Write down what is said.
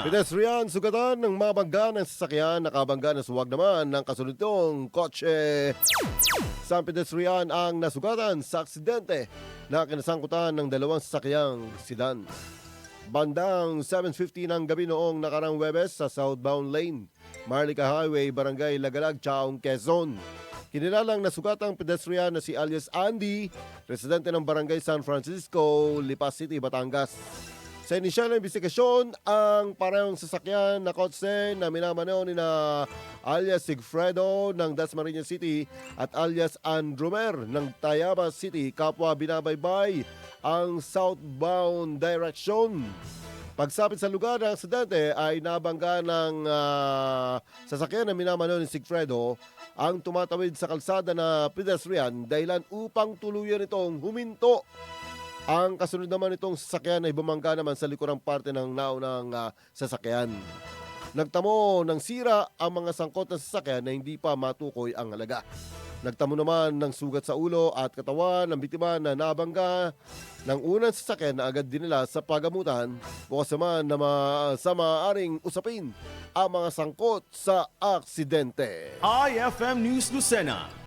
Pedestrian, sugatan ng mabangga ng sasakyan, nakabangga na suwag naman ng kasunod nitong kotse. Isang pedestrian ang nasugatan sa aksidente na kinasangkutan ng dalawang sasakyang sedan. Bandang 7:50 ng gabi noong nakarang Webes sa southbound lane, Marlica Highway, Barangay Lagalag, Chaong, Quezon. Kinilalang nasugatang pedestrian na si alias Andy, residente ng Barangay San Francisco, Lipas City, Batangas. Sa inisyal na investigasyon, ang parehong sasakyan na kotse na minamanaw ni na alias Sigfredo ng Dasmariñas City at alias Andromer ng Tayabas City, kapwa binabaybay ang southbound direction. Pagsapit sa lugar ng aksidente ay nabangga ng sasakyan na minamanaw ni Sigfredo ang tumatawid sa kalsada na pedestrian dahilan upang tuluyan itong huminto. Ang kasunod naman itong sasakyan ay bumangga naman sa likurang parte ng naunang sasakyan. Nagtamo ng sira ang mga sangkot ng sasakyan na hindi pa matukoy ang halaga. Nagtamo naman ng sugat sa ulo at katawan ng biktima na nabangga ng unang sasakyan na agad dinala sa pagamutan. Bukas naman na sa maaaring usapin ang mga sangkot sa aksidente. IFM News Lucena.